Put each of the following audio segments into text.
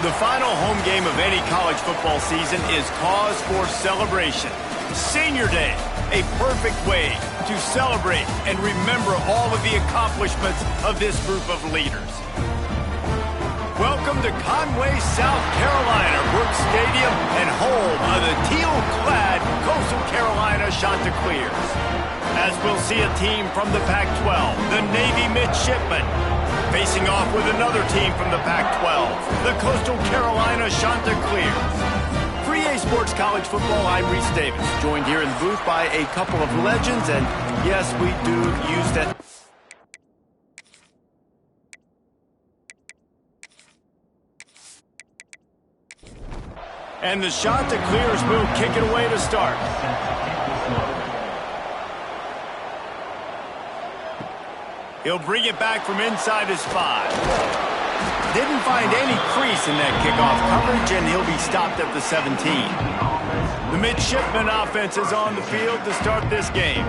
The final home game of any college football season is cause for celebration. Senior Day, a perfect way to celebrate and remember all of the accomplishments of this group of leaders. Welcome to Conway, South Carolina, Brooks Stadium, and home of the teal-clad Coastal Carolina Chanticleers. As we'll see a team from the Pac-12, the Navy Midshipmen, facing off with another team from the Pac-12, the Coastal Carolina Chanticleers. For EA Sports College Football, I'm Reese Davis, joined here in the booth by a couple of legends, and yes, we do use that. And the Chanticleers will kick it away to start. He'll bring it back from inside his 5. Didn't find any crease in that kickoff coverage, and he'll be stopped at the 17. The Midshipman offense is on the field to start this game.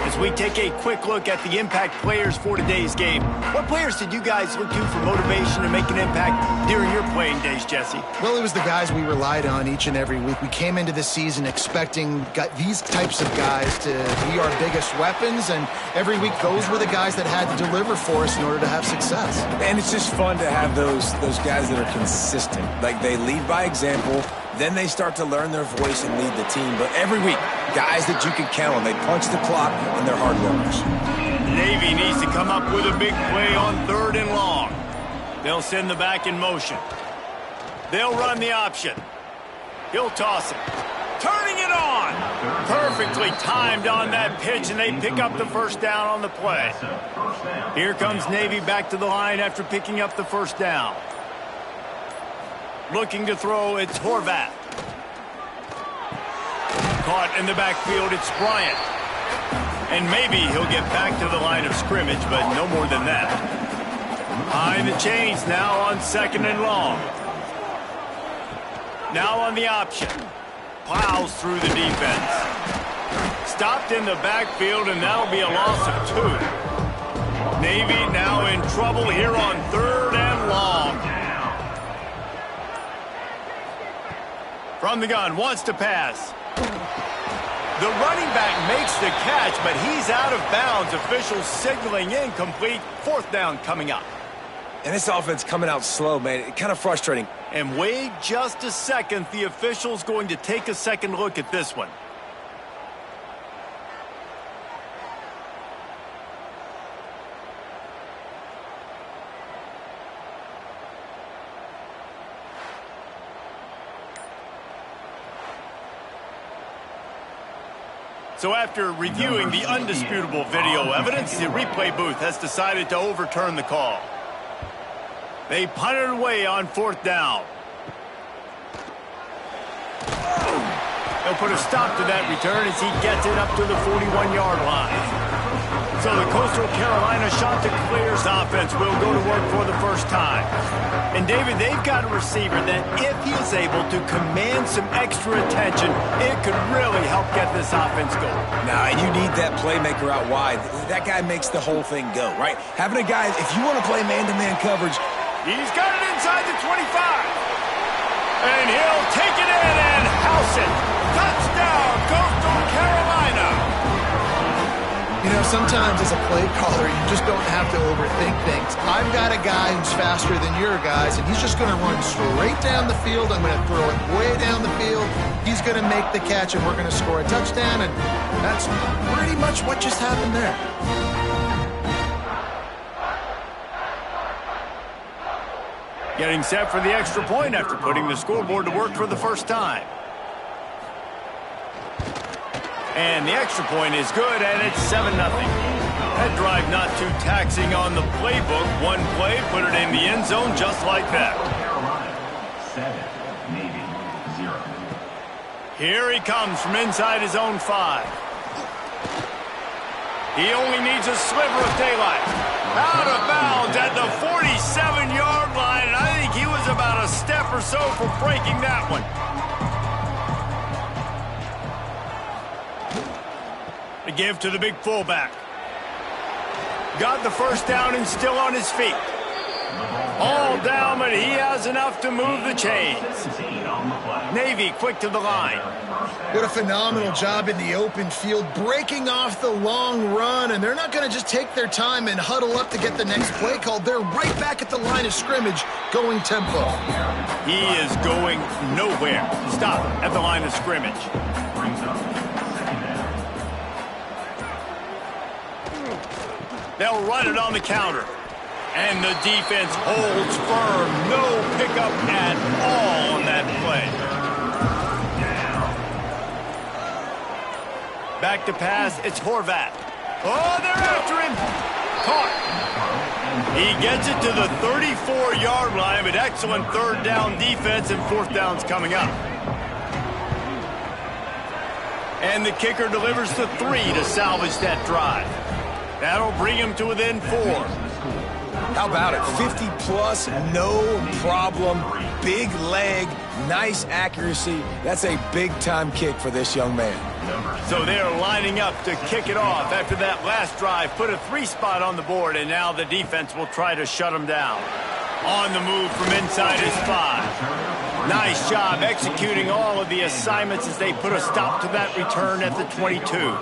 As we take a quick look at the impact players for today's game, what players did you guys look to for motivation to make an impact during your playing days, Jesse? Well, it was the guys we relied on each and every week. We came into the season expecting these types of guys to be our biggest weapons, and every week those were the guys that had to deliver for us in order to have success. And it's just fun to have those guys that are consistent. Like, they lead by example, then they start to learn their voice and lead the team. But every week, guys that you can count on. They punch the clock, and they're hard workers. Navy needs to come up with a big play on 3rd and long. They'll send the back in motion. They'll run the option. He'll toss it. Turning it on! Perfectly timed on that pitch, and they pick up the first down on the play. Here comes Navy back to the line after picking up the first down. Looking to throw, it's Horvath. Caught in the backfield, it's Bryant. And maybe he'll get back to the line of scrimmage, but no more than that. High the chains now on 2nd and long. Now on the option. Plows through the defense. Stopped in the backfield, and that'll be a loss of 2. Navy now in trouble here on 3rd and long. From the gun, wants to pass. The running back makes the catch, but he's out of bounds. Officials signaling incomplete. 4th down coming up. And this offense coming out slow, man. It's kind of frustrating. And wait just a second. The official's going to take a second look at this one. So after reviewing the undisputable video evidence, the replay booth has decided to overturn the call. They punt it away on 4th down. They'll put a stop to that return as he gets it up to the 41-yard line. So the Coastal Carolina Chanticleers offense will go to work for the first time. And David, they've got a receiver that if he is able to command some extra attention, it could really help get this offense going. Now, and you need that playmaker out wide. That guy makes the whole thing go, right? Having a guy, if you want to play man-to-man coverage. He's got it inside the 25. And he'll take it in and house it. Touchdown, Coastal Carolina. You know, sometimes as a play caller, you just don't have to overthink things. I've got a guy who's faster than your guys, and he's just going to run straight down the field. I'm going to throw it way down the field. He's going to make the catch, and we're going to score a touchdown, and that's pretty much what just happened there. Getting set for the extra point after putting the scoreboard to work for the first time. And the extra point is good, and it's 7-0. That drive not too taxing on the playbook. One play, put it in the end zone just like that. 7, Navy 0. Here he comes from inside his own 5. He only needs a sliver of daylight. Out of bounds at the 47-yard line, and I think he was about a step or so from breaking that one. The give to the big fullback. Got the first down and still on his feet. All down, but he has enough to move the chains. Navy quick to the line. What a phenomenal job in the open field, breaking off the long run, and they're not going to just take their time and huddle up to get the next play called. They're right back at the line of scrimmage, going tempo. He is going nowhere. Stop at the line of scrimmage. They'll run it on the counter. And the defense holds firm. No pickup at all on that play. Back to pass, it's Horvat. Oh, they're after him. Caught. He gets it to the 34-yard line, but excellent third down defense and fourth down's coming up. And the kicker delivers the 3 to salvage that drive. That'll bring him to within 4. How about it? 50-plus, no problem. Big leg, nice accuracy. That's a big-time kick for this young man. So they're lining up to kick it off after that last drive. Put a 3 spot on the board, and now the defense will try to shut them down. On the move from inside his 5. Nice job executing all of the assignments as they put a stop to that return at the 22.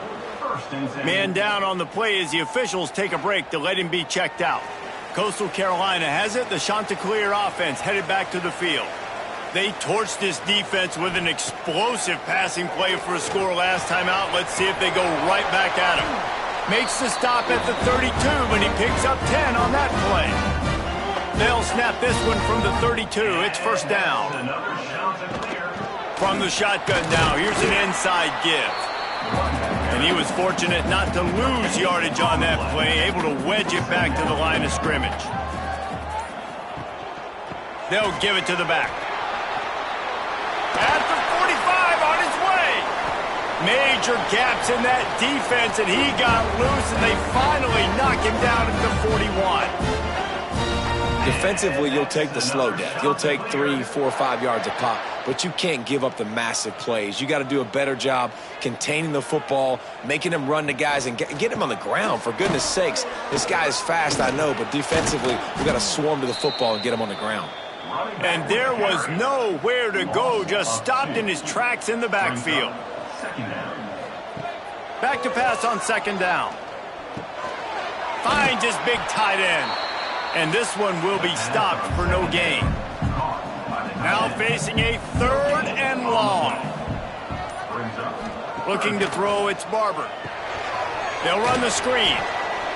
Man down on the play as the officials take a break to let him be checked out. Coastal Carolina has it. The Chanticleer offense headed back to the field. They torched this defense with an explosive passing play for a score last time out. Let's see if they go right back at him. Makes the stop at the 32, but he picks up 10 on that play. They'll snap this one from the 32. It's first down. From the shotgun now, here's an inside give. And he was fortunate not to lose yardage on that play, able to wedge it back to the line of scrimmage. They'll give it to the back. At the 45 on his way. Major gaps in that defense, and he got loose, and they finally knock him down at the 41. Defensively, you'll take the slow death. You'll take 3, 4, 5 yards a pop, but you can't give up the massive plays. You got to do a better job containing the football, making him run to guys, and get him on the ground. For goodness sakes, this guy is fast, I know, but defensively, we got to swarm to the football and get him on the ground. And there was nowhere to go, just stopped in his tracks in the backfield. Back to pass on second down. Finds his big tight end. And this one will be stopped for no gain. Now facing a 3rd and long. Looking to throw, it's Barber. They'll run the screen.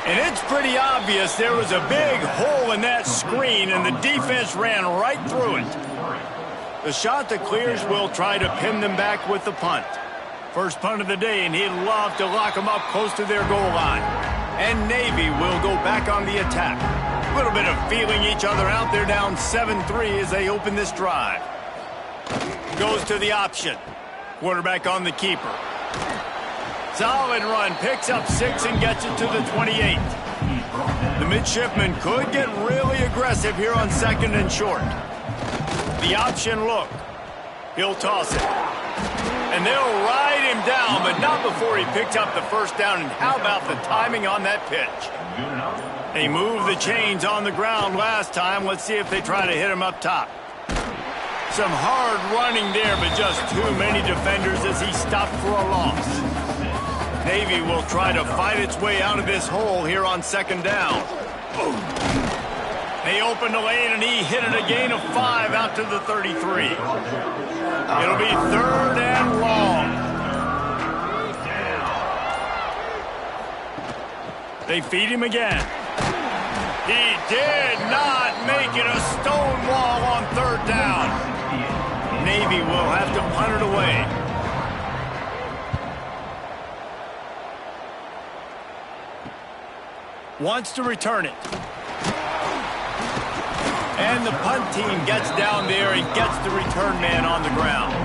And it's pretty obvious there was a big hole in that screen, and the defense ran right through it. The Chanticleers will try to pin them back with the punt. First punt of the day, and he'd love to lock them up close to their goal line. And Navy will go back on the attack. A little bit of feeling each other out. They're down 7-3 as they open this drive. Goes to the option. Quarterback on the keeper. Solid run. Picks up 6 and gets it to the 28. The midshipman could get really aggressive here on 2nd and short. The option look. He'll toss it. And they'll ride him down, but not before he picked up the first down. And how about the timing on that pitch? They moved the chains on the ground last time. Let's see if they try to hit him up top. Some hard running there, but just too many defenders as he stopped for a loss. Navy will try to fight its way out of this hole here on 2nd down. They opened the lane, and he hit it a gain of 5 out to the 33. It'll be 3rd and long. They feed him again. He did not make it a stone wall on 3rd down. Navy will have to punt it away. Wants to return it. And the punt team gets down there and gets the return man on the ground.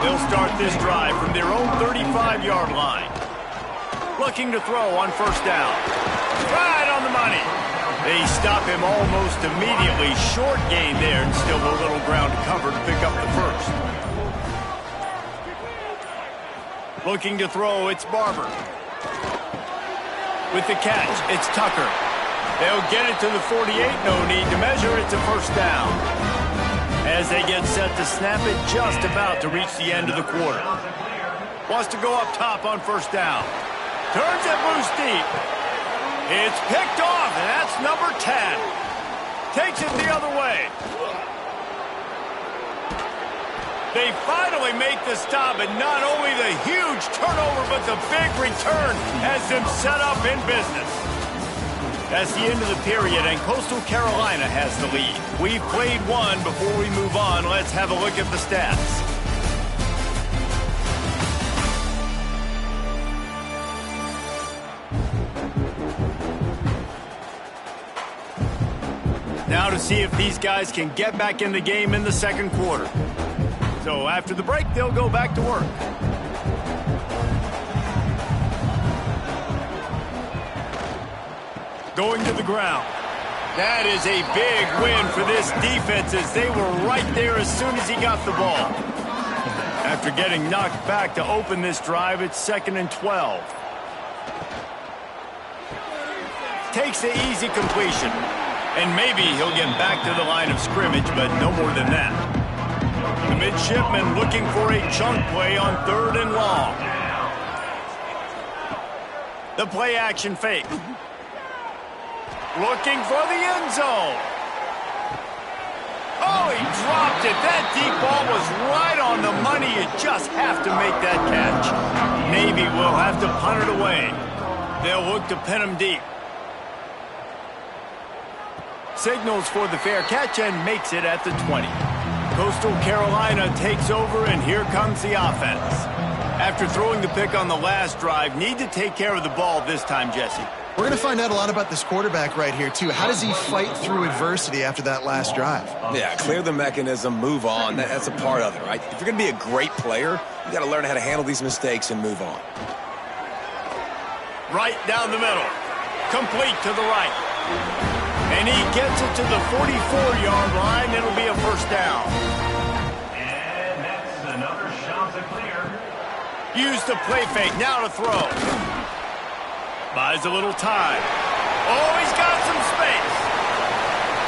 They'll start this drive from their own 35-yard line. Looking to throw on 1st down. Right on the money. They stop him almost immediately. Short gain there, and still a little ground to cover to pick up the 1st. Looking to throw, it's Barber. With the catch, it's Tucker. They'll get it to the 48. No need to measure. It's a first down. As they get set to snap it, just about to reach the end of the quarter. Wants to go up top on first down. Turns it loose deep. It's picked off, and that's number 10. Takes it the other way. They finally make the stop, and not only the huge turnover, but the big return has them set up in business. That's the end of the period, and Coastal Carolina has the lead. We've played one. Before we move on, let's have a look at the stats. Now to see if these guys can get back in the game in the second quarter. So after the break, they'll go back to work. Going to the ground. That is a big win for this defense as they were right there as soon as he got the ball. After getting knocked back to open this drive, it's 2nd and 12. Takes the easy completion. And maybe he'll get back to the line of scrimmage, but no more than that. The midshipman looking for a chunk play on 3rd and long. The play action fake. Looking for the end zone. Oh, he dropped it. That deep ball was right on the money. You just have to make that catch. Navy will have to punt it away. They'll look to pin him deep. Signals for the fair catch and makes it at the 20. Coastal Carolina takes over, and here comes the offense. After throwing the pick on the last drive, need to take care of the ball this time, Jesse. We're going to find out a lot about this quarterback right here, too. How does he fight through adversity after that last drive? Yeah, clear the mechanism, move on. That's a part of it, right? If you're going to be a great player, you got to learn how to handle these mistakes and move on. Right down the middle. Complete to the right. And he gets it to the 44-yard line. It'll be a first down. And that's another shot to clear. Use the play fake. Now to throw. Buys a little time. Oh, he's got some space.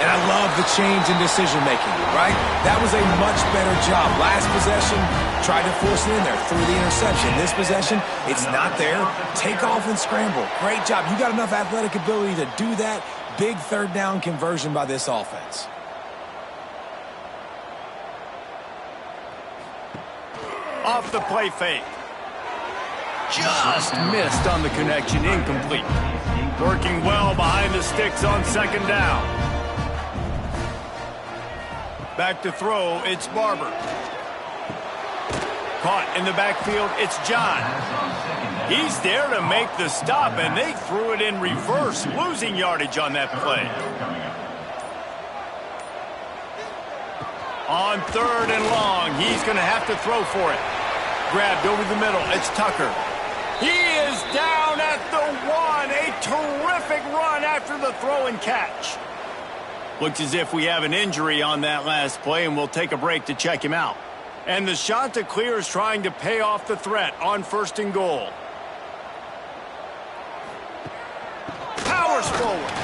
And I love the change in decision-making, right? That was a much better job. Last possession, tried to force it in there, threw the interception. This possession, it's not there. Take off and scramble. Great job. You got enough athletic ability to do that. Big 3rd down conversion by this offense. Off the play fake. Just missed on the connection. Incomplete. Working well behind the sticks on 2nd down. Back to throw, it's Barber. Caught in the backfield, it's John. He's there to make the stop, and they threw it in reverse, losing yardage on that play. On 3rd and long, he's going to have to throw for it. Grabbed over the middle, it's Tucker. He is down at the 1. A terrific run after the throw and catch. Looks as if we have an injury on that last play, and we'll take a break to check him out. And the shot to clear is trying to pay off the threat on 1st and goal. Powers forward.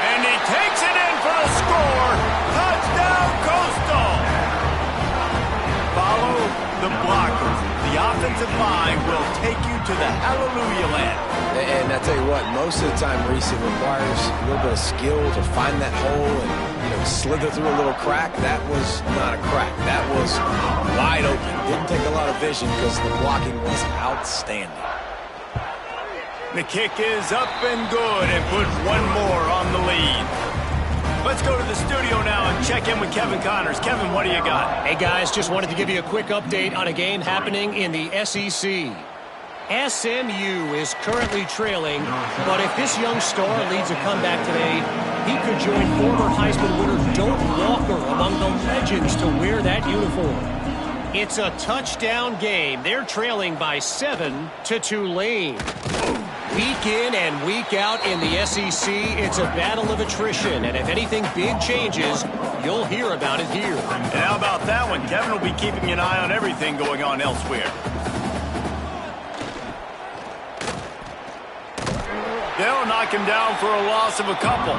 And he takes it in for the score. Touchdown, Coastal. Follow the blockers. The offensive line will take you to the hallelujah land. And I tell you what, most of the time, Reese, it requires a little bit of skill to find that hole and, slither through a little crack. That was not a crack. That was wide open. Didn't take a lot of vision because the blocking was outstanding. The kick is up and good and put one more on the lead. Let's go to the studio now and check in with Kevin Connors. Kevin, what do you got? Hey, guys, just wanted to give you a quick update on a game happening in the SEC. SMU is currently trailing, but if this young star leads a comeback today, he could join former Heisman winner Doak Walker among the legends to wear that uniform. It's a touchdown game. They're trailing by 7 to Tulane. Week in and week out in the SEC, it's a battle of attrition, and if anything big changes, you'll hear about it here. And how about that one? Kevin will be keeping an eye on everything going on elsewhere. They'll knock him down for a loss of a couple.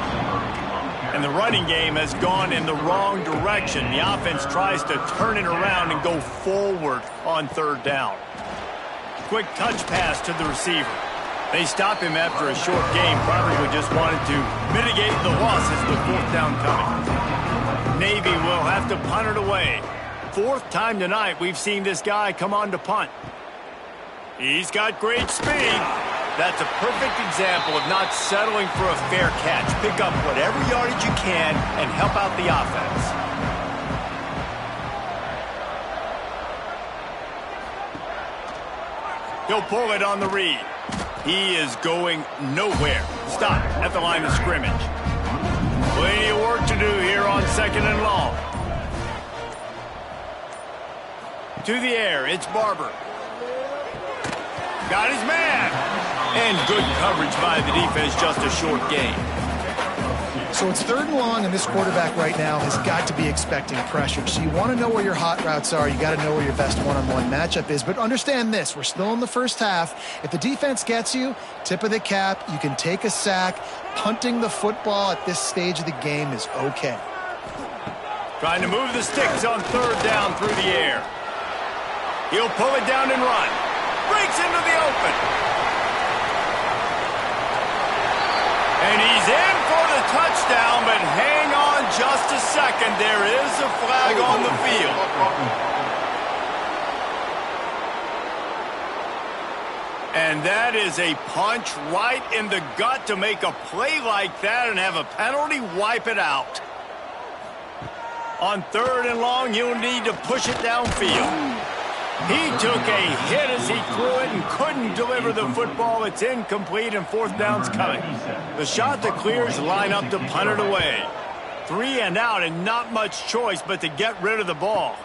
And the running game has gone in the wrong direction. The offense tries to turn it around and go forward on third down. Quick touch pass to the receiver. They stop him after a short game. Probably just wanted to mitigate the losses with fourth down coming. Navy will have to punt it away. Fourth time tonight we've seen this guy come on to punt. He's got great speed. That's a perfect example of not settling for a fair catch. Pick up whatever yardage you can and help out the offense. He'll pull it on the read. He is going nowhere. Stop at the line of scrimmage. Plenty of work to do here on second and long. To the air, it's Barber. Got his man. And good coverage by the defense, just a short gain. So it's third and long, and this quarterback right now has got to be expecting pressure. So you want to know where your hot routes are. You got to know where your best one-on-one matchup is. But understand this, we're still in the first half. If the defense gets you, tip of the cap, you can take a sack. Punting the football at this stage of the game is okay. Trying to move the sticks on third down through the air. He'll pull it down and run. Breaks into the open. And he's in for the touchdown, but hang on just a second. There is a flag on the field. And that is a punch right in the gut to make a play like that and have a penalty wipe it out. On third and long, he'll need to push it downfield. He took a hit as he threw it and couldn't deliver the football. It's incomplete and fourth down's coming. The shot that clears line up to punt it away. 3 and out and not much choice but to get rid of the ball.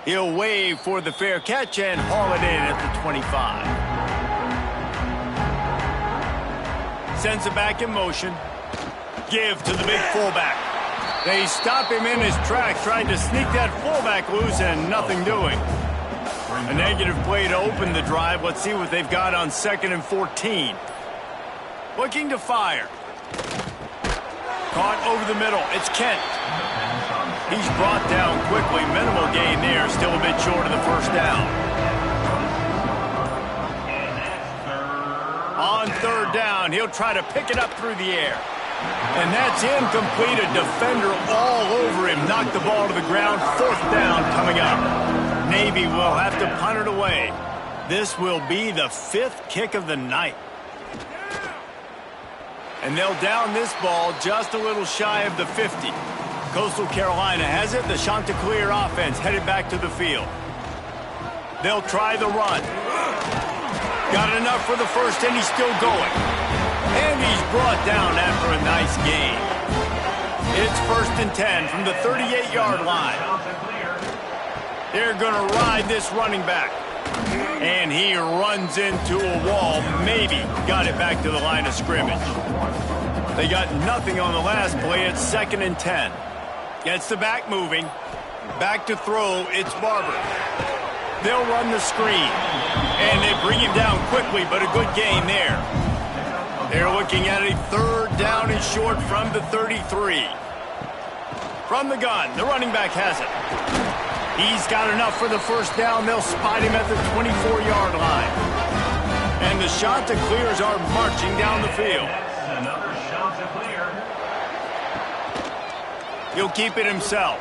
He'll wave for the fair catch and haul it in at the 25. Sends it back in motion. Give to the big fullback. They stop him in his track, trying to sneak that fullback loose and nothing doing. A negative play to open the drive. Let's see what they've got on 2nd and 14. Looking to fire. Caught over the middle. It's Kent. He's brought down quickly. Minimal gain there. Still a bit short of the first down. On third down, he'll try to pick it up through the air. And that's incomplete. A defender all over him. Knocked the ball to the ground. Fourth down coming up. Navy will have to punt it away. This will be the 5th kick of the night. And they'll down this ball just a little shy of the 50. Coastal Carolina has it. The Chanticleer offense headed back to the field. They'll try the run. Got enough for the first, and he's still going. And he's brought down after a nice gain. It's 1st and 10 from the 38-yard line. They're going to ride this running back. And he runs into a wall. Maybe got it back to the line of scrimmage. They got nothing on the last play. It's 2nd and 10. Gets the back moving. Back to throw. It's Barber. They'll run the screen. And they bring him down quickly, but a good gain there. They're looking at a 3rd down and short from the 33. From the gun, the running back has it. He's got enough for the first down. They'll spot him at the 24-yard line. And the Chanticleers are marching down the field. Another shot to clear. He'll keep it himself.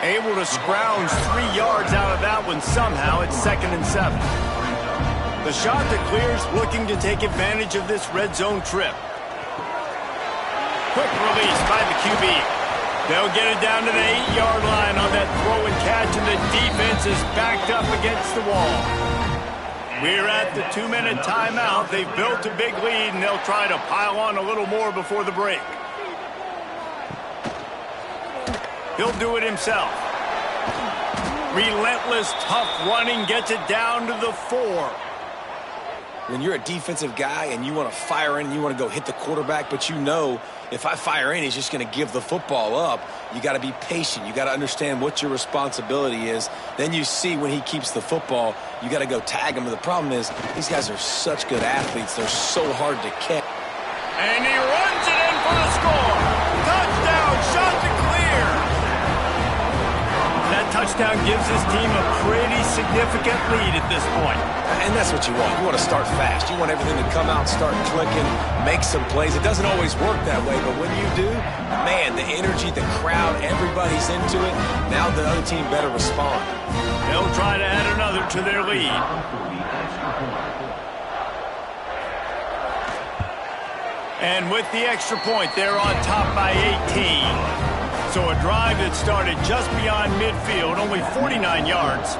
Able to scrounge 3 yards out of that one somehow. It's 2nd and 7. The Chanticleers looking to take advantage of this red zone trip. Quick release by the QB. They'll get it down to the 8-yard line on that throw and catch, and the defense is backed up against the wall. We're at the 2-minute timeout. They've built a big lead, and they'll try to pile on a little more before the break. He'll do it himself. Relentless, tough running gets it down to the 4. when you're a defensive guy and you want to fire in and you want to go hit the quarterback, but you know if I fire in, he's just going to give the football up. You got to be patient. You got to understand what your responsibility is. Then you see when he keeps the football, you got to go tag him. But the problem is these guys are such good athletes. They're so hard to catch. And he runs it in for the score. Touchdown, shot to clear. That touchdown gives his team a pretty significant lead at this point. And that's what you want. You want to start fast. You want everything to come out, start clicking, make some plays. It doesn't always work that way, but when you do, man, the energy, the crowd, everybody's into it. Now the other team better respond. They'll try to add another to their lead. And with the extra point, they're on top by 18. So a drive that started just beyond midfield, only 49 yards,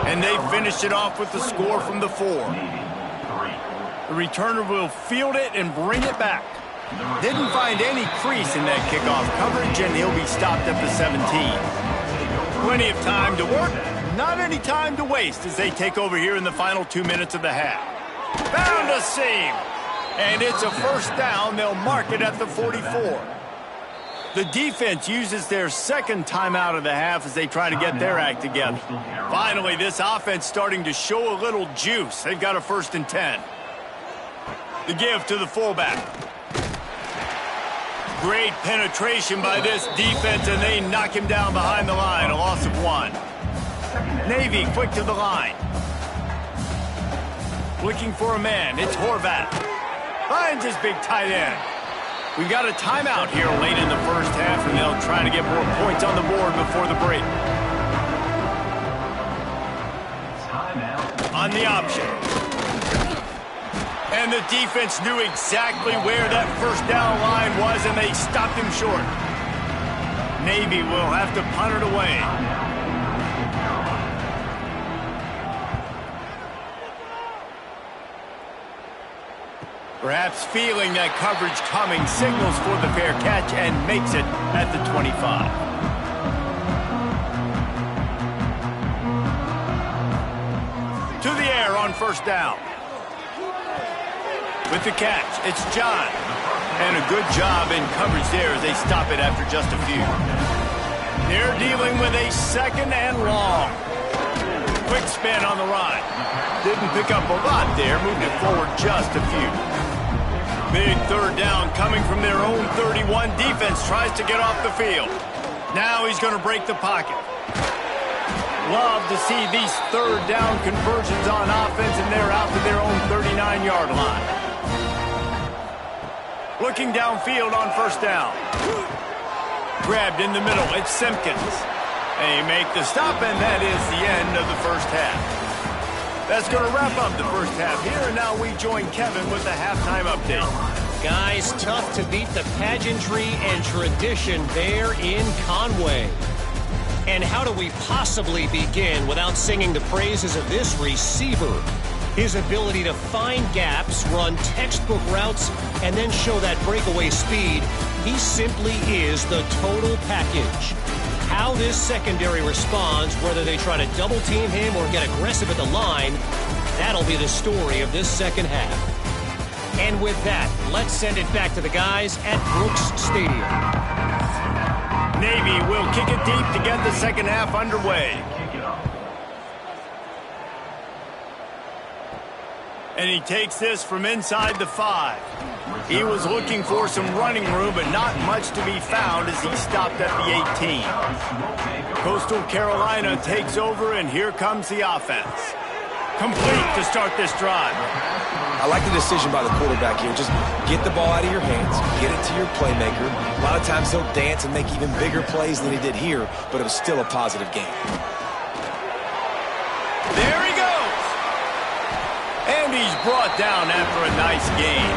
and they finished it off with the score from the 4. The returner will field it and bring it back. Didn't find any crease in that kickoff coverage, and he'll be stopped at the 17. Plenty of time to work, not any time to waste as they take over here in the final 2 minutes of the half. Found a seam, and it's a first down. They'll mark it at the 44. The defense uses their second timeout of the half as they try to get their act together. Finally, this offense starting to show a little juice. They've got a 1st and 10. The give to the fullback. Great penetration by this defense, and they knock him down behind the line, a loss of 1. Navy quick to the line. Looking for a man, it's Horvath. Finds his big tight end. We've got a timeout here late in the first half, and they'll try to get more points on the board before the break. On the option. And the defense knew exactly where that first down line was, and they stopped him short. Navy will have to punt it away. Perhaps feeling that coverage coming, signals for the fair catch and makes it at the 25. To the air on first down. With the catch, it's John. And a good job in coverage there as they stop it after just a few. They're dealing with a 2nd and long. Quick spin on the run. Didn't pick up a lot there, moved it forward just a few. Big 3rd down coming from their own 31. Defense tries to get off the field. Now he's going to break the pocket. Love to see these 3rd down conversions on offense, and they're out to their own 39-yard line. Looking downfield on first down. Grabbed in the middle, it's Simpkins. They make the stop, and that is the end of the first half. That's going to wrap up the first half here, and now we join Kevin with the halftime update. Guys, tough to beat the pageantry and tradition there in Conway. And how do we possibly begin without singing the praises of this receiver? His ability to find gaps, run textbook routes, and then show that breakaway speed. He simply is the total package. How this secondary responds, whether they try to double-team him or get aggressive at the line, that'll be the story of this second half. And with that, let's send it back to the guys at Brooks Stadium. Navy will kick it deep to get the second half underway. And he takes this from inside the 5. He was looking for some running room, but not much to be found as he stopped at the 18. Coastal Carolina takes over, and here comes the offense. Complete to start this drive. I like the decision by the quarterback here. Just get the ball out of your hands, get it to your playmaker. A lot of times he'll dance and make even bigger plays than he did here, but it was still a positive game. There he goes. And he's brought down after a nice gain.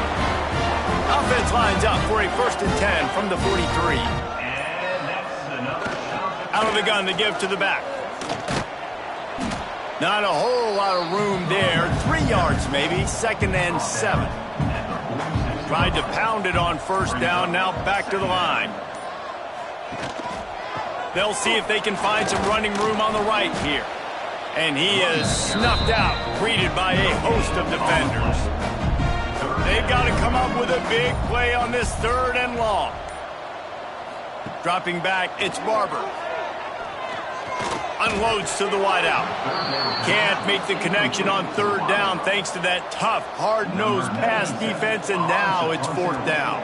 Offense lines up for a 1st and 10 from the 43. Out of the gun to give to the back. Not a whole lot of room there. 3 yards maybe. 2nd and 7. Tried to pound it on first down. Now back to the line. They'll see if they can find some running room on the right here. And he is snuffed out, greeted by a host of defenders. They've got to come up with a big play on this 3rd and long. Dropping back, it's Barber. Unloads to the wideout. Can't make the connection on 3rd down thanks to that tough, hard-nosed pass defense, and now it's 4th down.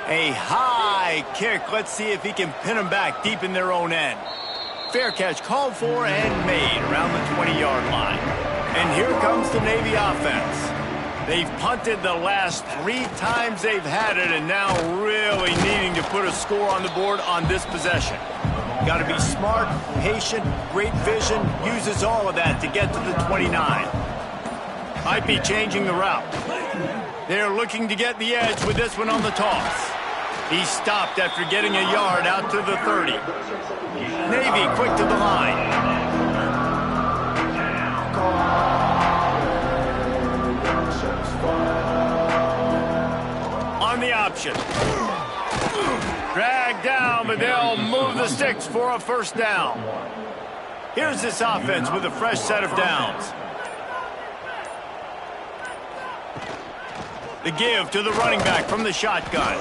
A high kick. Let's see if he can pin them back deep in their own end. Fair catch called for and made around the 20-yard line. And here comes the Navy offense. They've punted the last 3 times they've had it, and now really needing to put a score on the board on this possession. Got to be smart, patient, great vision, uses all of that to get to the 29. Might be changing the route. They're looking to get the edge with this one on the toss. He stopped after getting a yard out to the 30. Navy quick to the line. On the option. Dragged down, but they'll move the sticks for a 1st down. Here's this offense with a fresh set of downs. The give to the running back from the shotgun.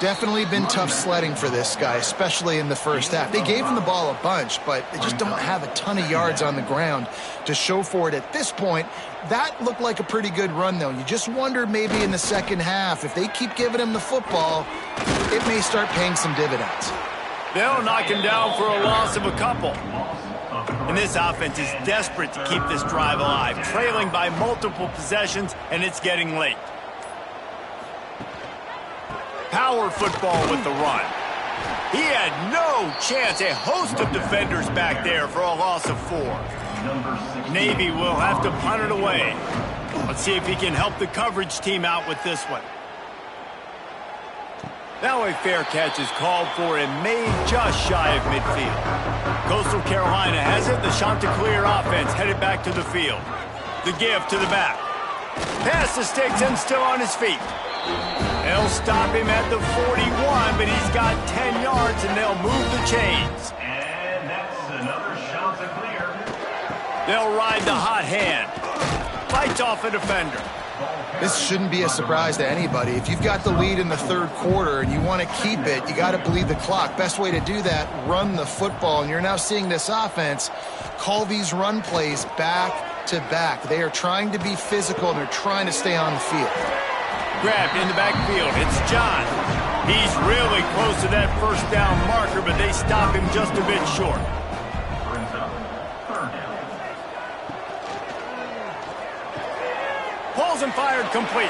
Definitely been tough sledding for this guy, especially in the first half. They gave him the ball a bunch, but they just don't have a ton of yards on the ground to show for it at this point. That looked like a pretty good run, though. You just wonder maybe in the second half, if they keep giving him the football, it may start paying some dividends. They'll knock him down for a loss of a couple. And this offense is desperate to keep this drive alive, trailing by multiple possessions, and it's getting late. Power football with the run. He had no chance. A host of defenders back there for a loss of 4. Navy will have to punt it away. Let's see if he can help the coverage team out with this one. Now a fair catch is called for and made just shy of midfield. Coastal Carolina has it. The Chanticleer offense headed back to the field. The give to the back. Pass the sticks and still on his feet. They'll stop him at the 41, but he's got 10 yards, and they'll move the chains. And that's another Chanticleer. They'll ride the hot hand. Fights off a defender. This shouldn't be a surprise to anybody. If you've got the lead in the 3rd quarter and you want to keep it, you got to bleed the clock. Best way to do that, run the football. And you're now seeing this offense call these run plays back to back. They are trying to be physical, and they're trying to stay on the field. Grabbed in the backfield. It's John. He's really close to that 1st down marker, but they stop him just a bit short. Brings up 3rd down. Pulls and fired complete.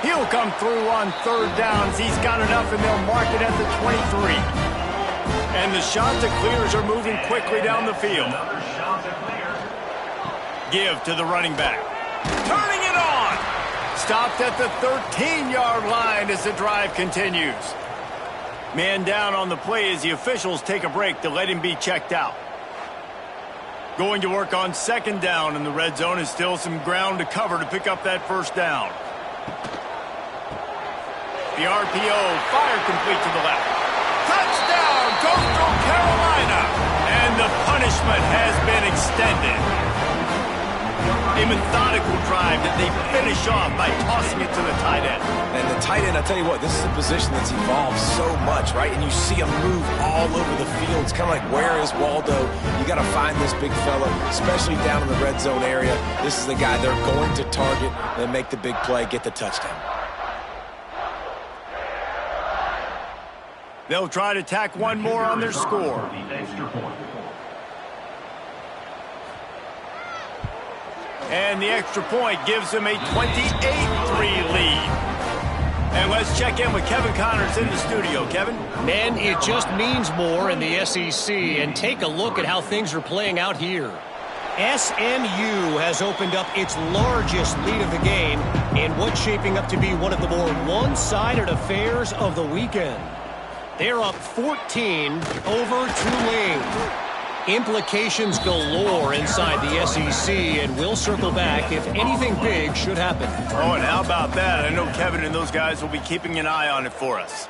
He'll come through on 3rd downs. He's got enough, and they'll mark it at the 23. And the Chanticleers are moving quickly down the field. Another Chanticleer. Give to the running back. Turning it on. Stopped at the 13-yard line as the drive continues. Man down on the play as the officials take a break to let him be checked out. Going to work on 2nd down, and the red zone is still some ground to cover to pick up that 1st down. The RPO fired complete to the left. Touchdown, Coastal Carolina! And the punishment has been extended. A methodical drive that they finish off by tossing it to the tight end. And the tight end, I tell you what, this is a position that's evolved so much, right? And you see him move all over the field. It's kind of like, where is Waldo? You got to find this big fella, especially down in the red zone area. This is the guy they're going to target and make the big play, get the touchdown. They'll try to tack one more on their score. The extra point. And the extra point gives them a 28-3 lead. And let's check in with Kevin Connors in the studio. Kevin? Man, it just means more in the SEC. And take a look at how things are playing out here. SMU has opened up its largest lead of the game in what's shaping up to be one of the more one-sided affairs of the weekend. They're up 14 over Tulane. Implications galore inside the SEC, and we'll circle back if anything big should happen. Oh, and how about that? I know Kevin and those guys will be keeping an eye on it for us.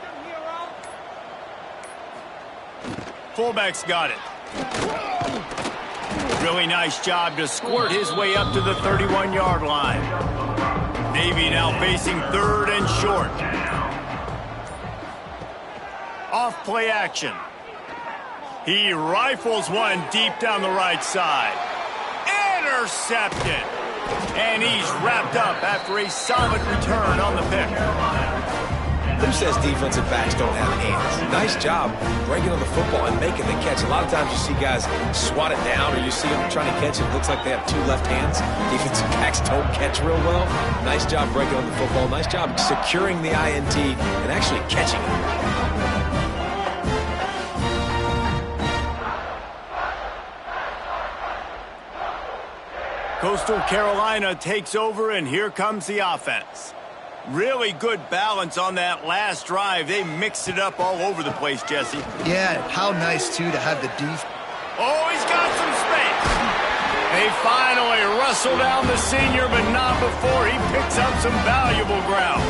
Fullback's got it. Really nice job to squirt his way up to the 31-yard line. Navy now facing 3rd and short. Off play action. He rifles one deep down the right side. Intercepted. And he's wrapped up after a solid return on the pick. Who says defensive backs don't have hands? Nice job breaking on the football and making the catch. A lot of times you see guys swat it down, or you see them trying to catch it. It looks like they have 2 left hands. Defensive backs don't catch real well. Nice job breaking on the football. Nice job securing the INT and actually catching it. Coastal Carolina takes over, and here comes the offense. Really good balance on that last drive. They mixed it up all over the place, Jesse. Yeah, how nice, too, to have the defense. Oh, he's got some space. They finally wrestle down the senior, but not before he picks up some valuable ground.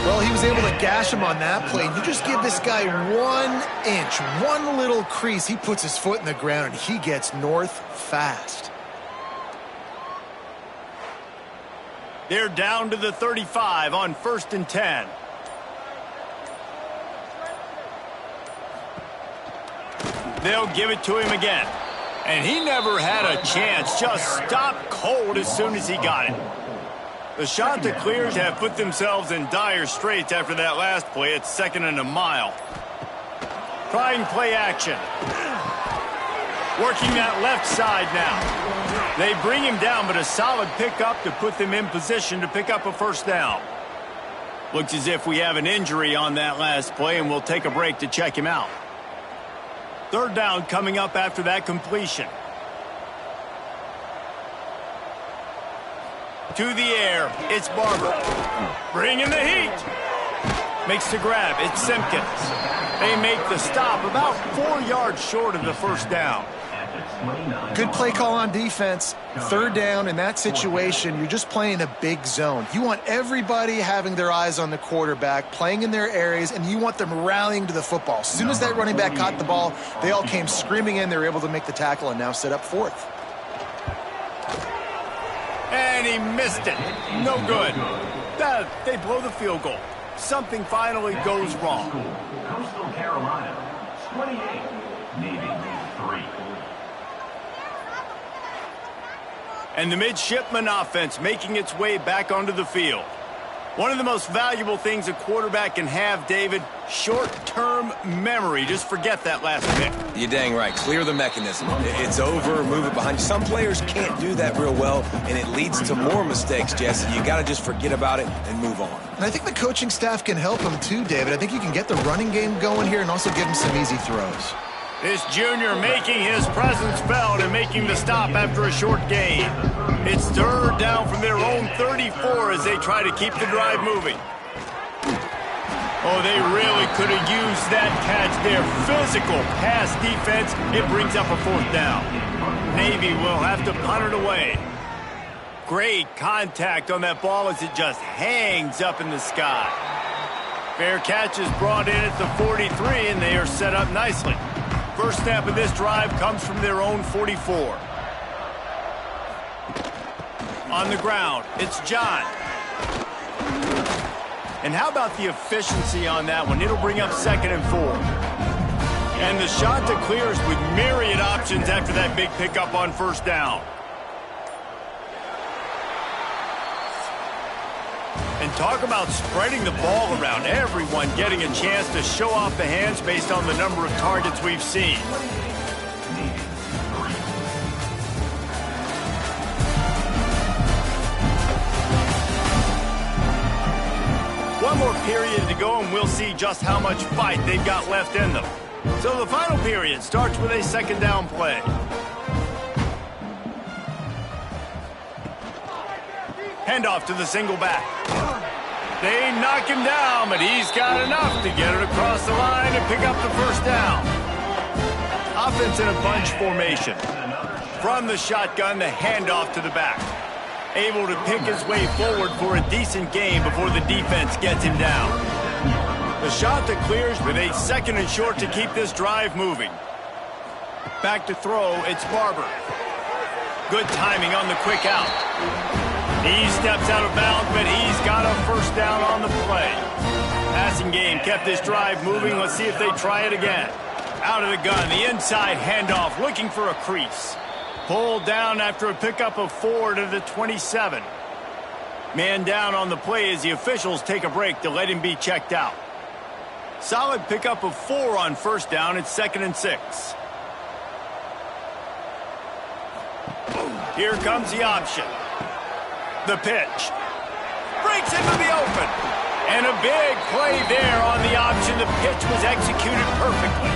Well, he was able to gash him on that play. You just give this guy 1 inch, one little crease. He puts his foot in the ground, and he gets north fast. They're down to the 35 on 1st and 10. They'll give it to him again. And he never had a chance. Just stopped cold as soon as he got it. The Chanticleers have put themselves in dire straits after that last play. It's 2nd and a mile. Trying play action. Working that left side now. They bring him down, but a solid pickup to put them in position to pick up a 1st down. Looks as if we have an injury on that last play, and we'll take a break to check him out. 3rd down coming up after that completion. To the air, it's Barber. Bringing the heat. Makes the grab, it's Simpkins. They make the stop about 4 yards short of the 1st down. Good play call on defense. 3rd down in that situation, you're just playing a big zone. You want everybody having their eyes on the quarterback, playing in their areas, and you want them rallying to the football. As soon as that running back caught the ball, they all came screaming in. They were able to make the tackle and now set up 4th. And he missed it. No good. They blow the field goal. Something finally goes wrong. Coastal Carolina, 28, Navy 3. And the midshipman offense making its way back onto the field. One of the most valuable things a quarterback can have, David, short-term memory. Just forget that last pick. You're dang right. Clear the mechanism. It's over, move it behind you. Some players can't do that real well, and it leads to more mistakes, Jesse. You got to just forget about it and move on. And I think the coaching staff can help him too, David. I think you can get the running game going here and also give him some easy throws. This junior making his presence felt and making the stop after a short gain. It's 3rd down from their own 34 as they try to keep the drive moving. Oh, they really could have used that catch there. Physical pass defense. It brings up a 4th down. Navy will have to punt it away. Great contact on that ball as it just hangs up in the sky. Fair catch is brought in at the 43, and they are set up nicely. First snap of this drive comes from their own 44. On the ground, it's John. And how about the efficiency on that one? It'll bring up 2nd and 4. And the Chanticleers with myriad options after that big pickup on 1st down. And talk about spreading the ball around. Everyone getting a chance to show off the hands based on the number of targets we've seen. One more period to go, and we'll see just how much fight they've got left in them. So the final period starts with a 2nd down play. Handoff to the single back. They knock him down, but he's got enough to get it across the line and pick up the 1st down. Offense in a bunch formation. From the shotgun, the handoff to the back. Able to pick his way forward for a decent gain before the defense gets him down. The Chanticleers with a 2nd and short to keep this drive moving. Back to throw, it's Barber. Good timing on the quick out. He steps out of bounds, but he's got a first down on the play. Passing game kept this drive moving. Let's see if they try it again. Out of the gun, the inside handoff, looking for a crease. Pulled down after a pickup of 4 to the 27. Man down on the play as the officials take a break to let him be checked out. Solid pickup of 4 on first down. It's 2nd and 6. Here comes the option. The pitch. Breaks into the open. And a big play there on the option. The pitch was executed perfectly.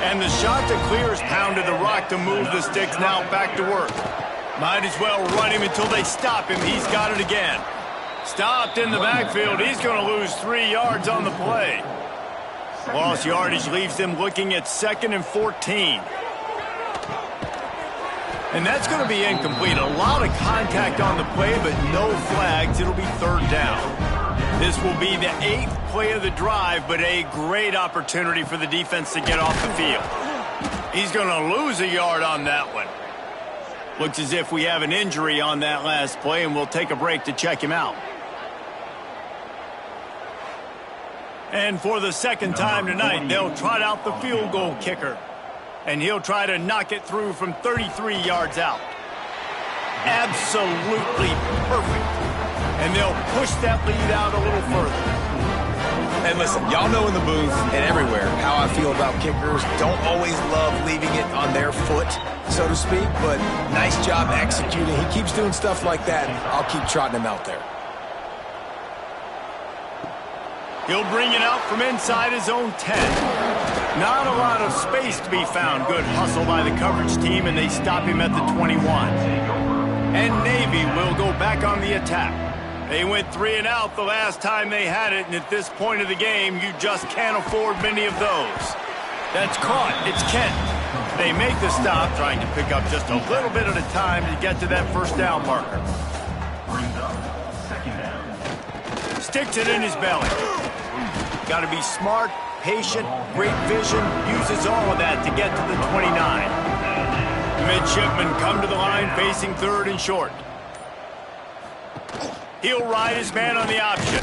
And the shot that clears pounded the rock to move the sticks. Now back to work. Might as well run him until they stop him. He's got it again. Stopped in the backfield. He's going to lose 3 yards on the play. Lost yardage leaves them looking at 2nd and 14. And that's going to be incomplete. A lot of contact on the play, but no flags. It'll be 3rd down. This will be the 8th play of the drive, but a great opportunity for the defense to get off the field. He's going to lose a yard on that one. Looks as if we have an injury on that last play, and we'll take a break to check him out. And for the 2nd time tonight, they'll trot out the field goal kicker. And he'll try to knock it through from 33 yards out. Absolutely perfect. And they'll push that lead out a little further. And listen, y'all know in the booth and everywhere how I feel about kickers. Don't always love leaving it on their foot, so to speak, but nice job executing. He keeps doing stuff like that. I'll keep trotting him out there. He'll bring it out from inside his own 10. Not a lot of space to be found. Good hustle by the coverage team, and they stop him at the 21. And Navy will go back on the attack. They went 3 and out the last time they had it, and at this point of the game, you just can't afford many of those. That's caught. It's Kent. They make the stop, trying to pick up just a little bit at a time to get to that first down marker. Sticks it in his belly. Got to be smart, patient, great vision, uses all of that to get to the 29. Midshipmen come to the line facing 3rd and short. He'll ride his man on the option.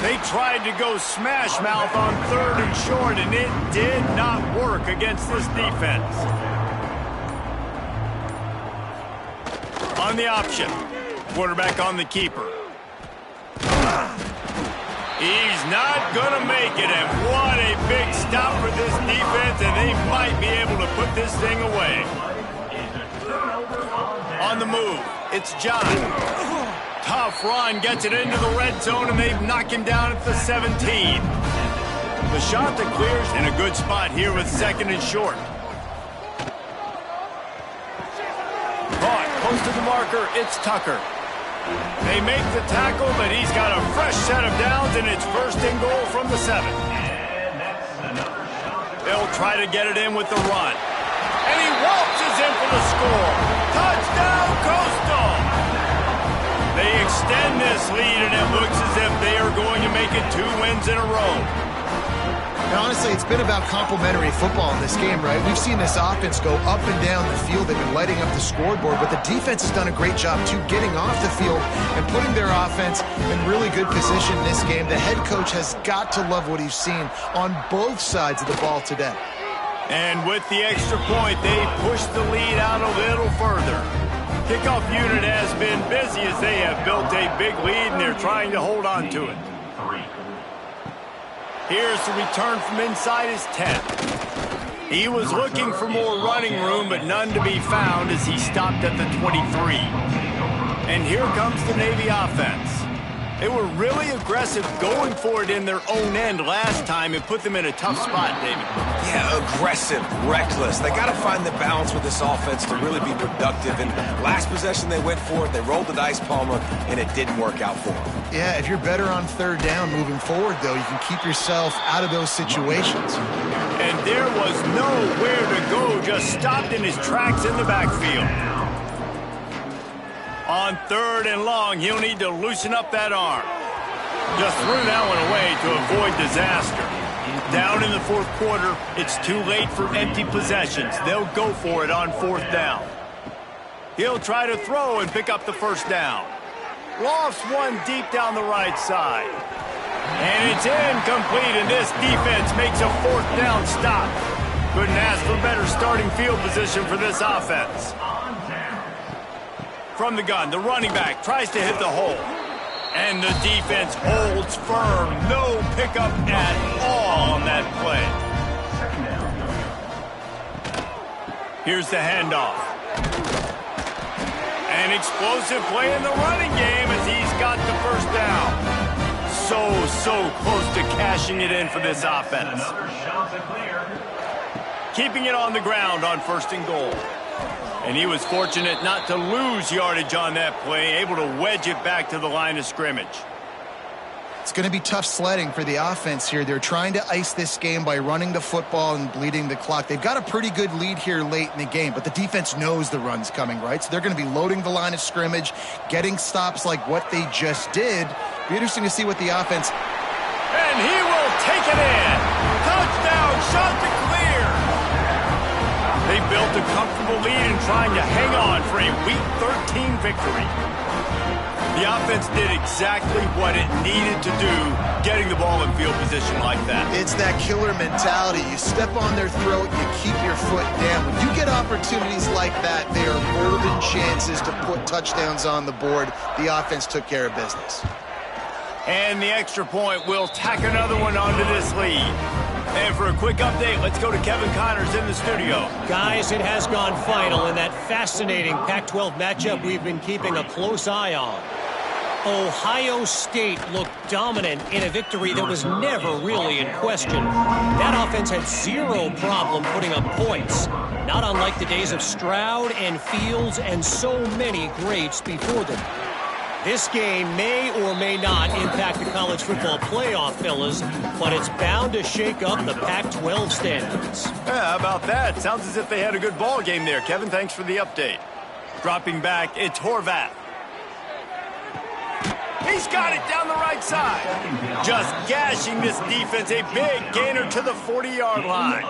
They tried to go smash mouth on 3rd and short, and it did not work against this defense. On the option. Quarterback on the keeper. He's not going to make it, and what a big stop for this defense, and they might be able to put this thing away. On the move, it's John. Tough run, gets it into the red zone, and they've knocked him down at the 17. The shot that clears in a good spot here with 2nd and short. Caught, close to the marker, it's Tucker. They make the tackle, but he's got a fresh set of downs, and it's 1st and goal from the 7. They'll try to get it in with the run. And he waltzes in for the score. Touchdown, Coastal! They extend this lead, and it looks as if they are going to make it 2 wins in a row. Now, honestly, it's been about complementary football in this game, right? We've seen this offense go up and down the field. They've been lighting up the scoreboard, but the defense has done a great job, too, getting off the field and putting their offense in really good position in this game. The head coach has got to love what he's seen on both sides of the ball today. And with the extra point, they push the lead out a little further. Kickoff unit has been busy as they have built a big lead, and they're trying to hold on to it. Here's the return from inside his 10. He was looking for more running room, but none to be found as he stopped at the 23. And here comes the Navy offense. They were really aggressive going for it in their own end last time and put them in a tough spot, David. Yeah, aggressive, reckless. They got to find the balance with this offense to really be productive. And last possession they went for it, they rolled the dice, Palmer, and it didn't work out for them. Yeah, if you're better on 3rd down moving forward, though, you can keep yourself out of those situations. And there was nowhere to go, just stopped in his tracks in the backfield. On 3rd and long, he'll need to loosen up that arm. Just threw that one away to avoid disaster. Down in the fourth quarter, it's too late for empty possessions. They'll go for it on fourth down. He'll try to throw and pick up the first down. Lofts one deep down the right side. And it's incomplete, and this defense makes a fourth down stop. Couldn't ask for better starting field position for this offense. From the gun, the running back tries to hit the hole. And the defense holds firm. No pickup at all on that play. Here's the handoff. An explosive play in the running game as he's got the first down. So close to cashing it in for this offense. Keeping it on the ground on first and goal. And he was fortunate not to lose yardage on that play, able to wedge it back to the line of scrimmage. It's going to be tough sledding for the offense here. They're trying to ice this game by running the football and bleeding the clock. They've got a pretty good lead here late in the game, but the defense knows the run's coming, right? So they're going to be loading the line of scrimmage, getting stops like what they just did. Be interesting to see what the offense... And he will take it in. Touchdown, shot to clear. They built a comfortable lead and trying to hang on for a Week 13 victory. The offense did exactly what it needed to do, getting the ball in field position like that. It's that killer mentality. You step on their throat, you keep your foot down. When you get opportunities like that, they are golden chances to put touchdowns on the board. The offense took care of business. And the extra point will tack another one onto this lead. And for a quick update, let's go to Kevin Connors in the studio. Guys, it has gone final in that fascinating Pac-12 matchup we've been keeping a close eye on. Ohio State looked dominant in a victory that was never really in question. That offense had zero problem putting up points, not unlike the days of Stroud and Fields and so many greats before them. This game may or may not impact the college football playoff, fellas, but it's bound to shake up the Pac-12 standards. Yeah, how about that? Sounds as if they had a good ball game there. Kevin, thanks for the update. Dropping back, it's Horvath. He's got it down the right side. Just gashing this defense. A big gainer to the 40-yard line.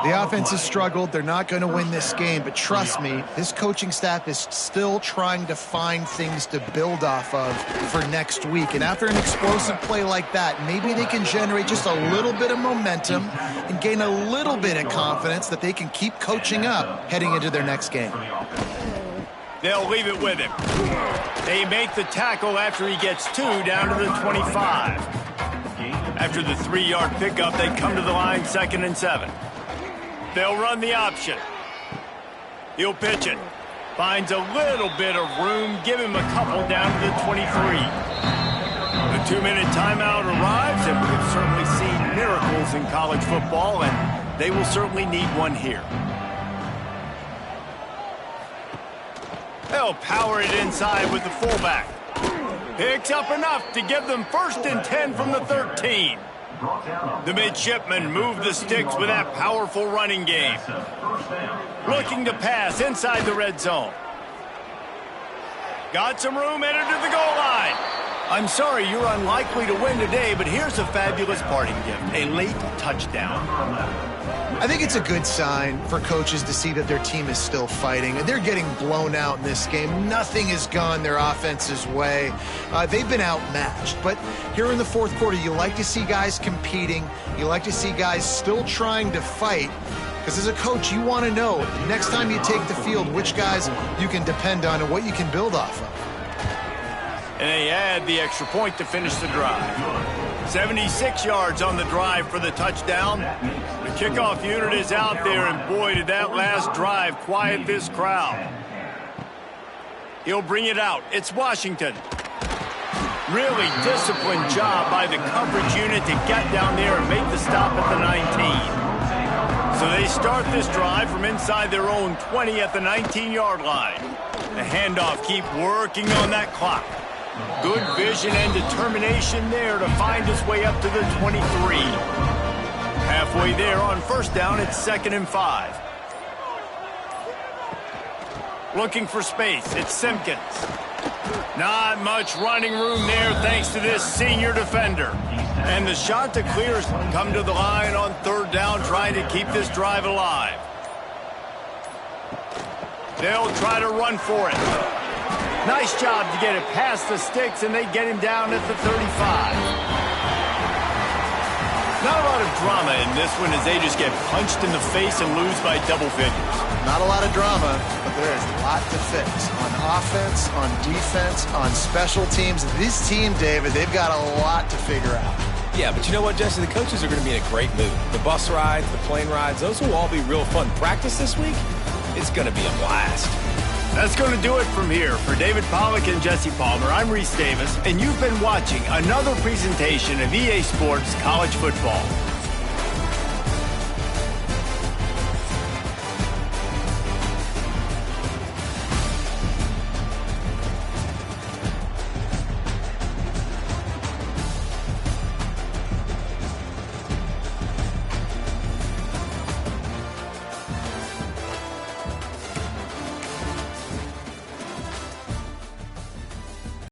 The offense has struggled. They're not going to win this game. But trust me, this coaching staff is still trying to find things to build off of for next week. And after an explosive play like that, maybe they can generate just a little bit of momentum and gain a little bit of confidence that they can keep coaching up heading into their next game. They'll leave it with him. They make the tackle after he gets 2 down to the 25. After the 3-yard pickup, they come to the line 2nd and 7. They'll run the option. He'll pitch it. Finds a little bit of room. Give him a couple down to the 23. The 2-minute timeout arrives, and we've certainly seen miracles in college football, and they will certainly need one here. They'll power it inside with the fullback. Picks up enough to give them 1st and 10 from the 13. The midshipmen move the sticks with that powerful running game. Looking to pass inside the red zone. Got some room, headed to the goal line. I'm sorry you're unlikely to win today, but here's a fabulous parting gift. A late touchdown. I think it's a good sign for coaches to see that their team is still fighting. They're getting blown out in this game. Nothing has gone their offense's way. They've been outmatched. But here in the fourth quarter, you like to see guys competing. You like to see guys still trying to fight. Because as a coach, you want to know next time you take the field which guys you can depend on and what you can build off of. And they add the extra point to finish the drive. 76 yards on the drive for the touchdown. The kickoff unit is out there, and boy, did that last drive quiet this crowd. He'll bring it out. It's Washington. Really disciplined job by the coverage unit to get down there and make the stop at the 19. So they start this drive from inside their own 20 at the 19-yard line. The handoff keep working on that clock. Good vision and determination there to find his way up to the 23. Halfway there on 1st down, it's 2nd and 5. Looking for space, it's Simpkins. Not much running room there thanks to this senior defender. And the Chanticleers come to the line on third down, trying to keep this drive alive. They'll try to run for it. Nice job to get it past the sticks, and they get him down at the 35. Not a lot of drama in this one as they just get punched in the face and lose by double figures. Not a lot of drama, but there is a lot to fix. On offense, on defense, on special teams. This team, David, they've got a lot to figure out. Yeah, but you know what, Jesse? The coaches are going to be in a great mood. The bus rides, the plane rides, those will all be real fun. Practice this week, it's going to be a blast. That's going to do it from here. For David Pollack and Jesse Palmer, I'm Reese Davis, and you've been watching another presentation of EA Sports College Football.